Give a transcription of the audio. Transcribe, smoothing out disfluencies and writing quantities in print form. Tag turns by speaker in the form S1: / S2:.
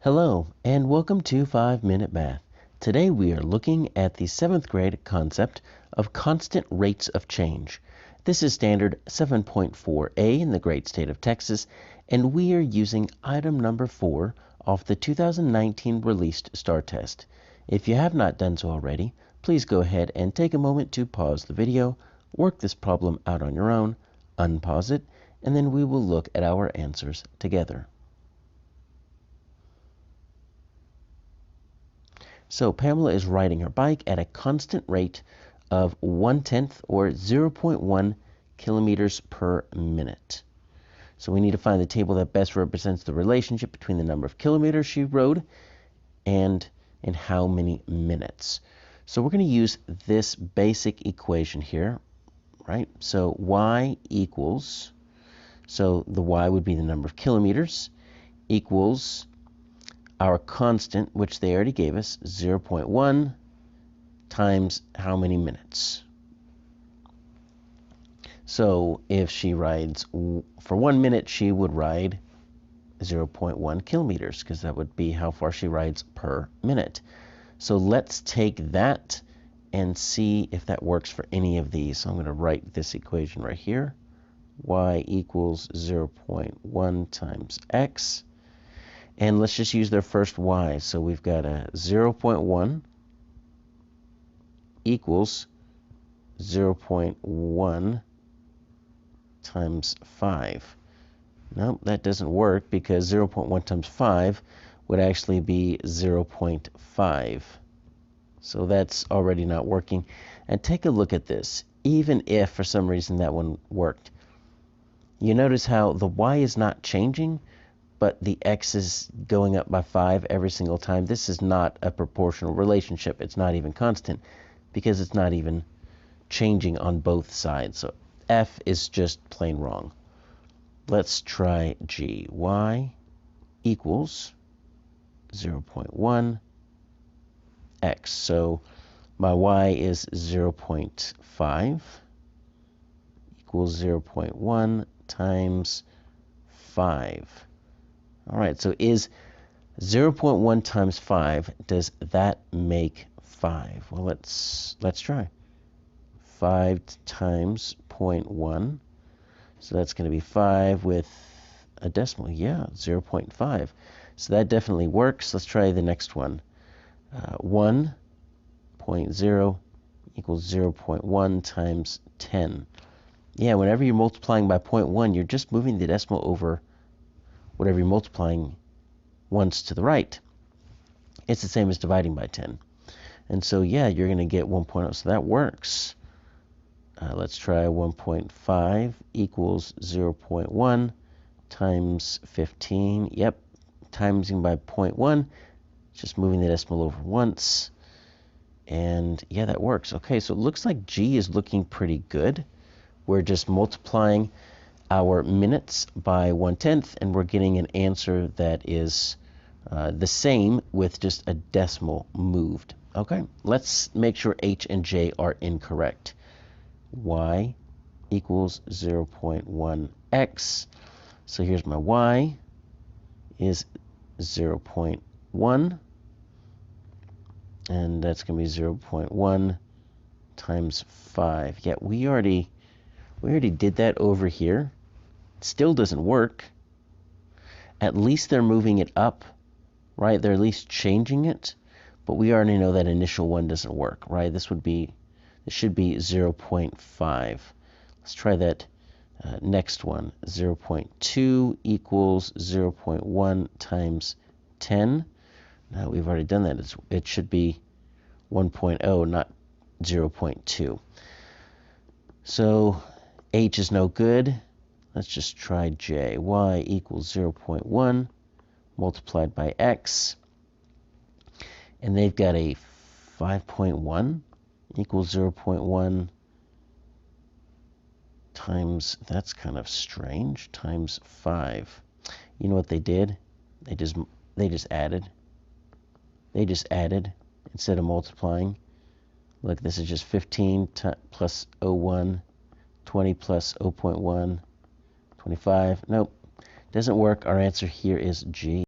S1: Hello, and welcome to 5-Minute Math. Today we are looking at the 7th grade concept of constant rates of change. This is standard 7.4a in the great state of Texas, and we are using item number 4 off the 2019 released STAAR test. If you have not done so already, please go ahead and take a moment to pause the video, work this problem out on your own, unpause it, and then we will look at our answers together. So Pamela is riding her bike at a constant rate of 1/10 or 0.1 kilometers per minute. So we need to find the table that best represents the relationship between the number of kilometers she rode and in how many minutes. So we're going to use this basic equation here, right? So y equals, so the y would be the number of kilometers, equals our constant, which they already gave us, 0.1 times how many minutes. So if she rides, for 1 minute, she would ride 0.1 kilometers, because that would be how far she rides per minute. So let's take that and see if that works for any of these. So I'm going to write this equation right here. Y equals 0.1 times x. And let's just use their first y. So we've got a 0.1 equals 0.1 times 5. Nope, that doesn't work because 0.1 times 5 would actually be 0.5. So that's already not working. And take a look at this. Even if for some reason that one worked, you notice how the y is not changing, but the x is going up by 5 every single time. This is not a proportional relationship. It's not even constant because it's not even changing on both sides. So f is just plain wrong. Let's try g. Y equals 0.1 x. So my y is 0.5 equals 0.1 times 5. All right, so is 0.1 times 5, does that make 5? Well, let's try. 5 times 0.1, so that's going to be 5 with a decimal. Yeah, 0.5. So that definitely works. Let's try the next one. 1.0 equals 0.1 times 10. Yeah, whenever you're multiplying by 0.1, you're just moving the decimal over whatever you're multiplying once to the right. It's the same as dividing by 10. And so, yeah, you're going to get 1.0. So that works. Let's try 1.5 equals 0.1 times 15. Yep, timesing by 0.1. Just moving the decimal over once. And, yeah, that works. Okay, so it looks like G is looking pretty good. We're just multiplying our minutes by 1/10, and we're getting an answer that is the same with just a decimal moved. Okay, let's make sure H and J are incorrect. Y equals 0.1 x. So here's my y is 0.1, and that's going to be 0.1 times 5. Yeah, we already did that over here. Still doesn't work. At least they're moving it up, right? They're at least changing it, but we already know that initial one doesn't work, right? This should be 0.5. Let's try that next one. 0.2 equals 0.1 times 10. Now we've already done that. It should be 1.0, not 0.2. So H is no good. Let's just try J. Y equals 0.1 multiplied by x. And they've got a 5.1 equals 0.1 times, that's kind of strange, times 5. You know what they did? They just added. They just added instead of multiplying. Look, this is just 15 plus 0.1, 20 plus 0.1. 25. Nope, doesn't work. Our answer here is G.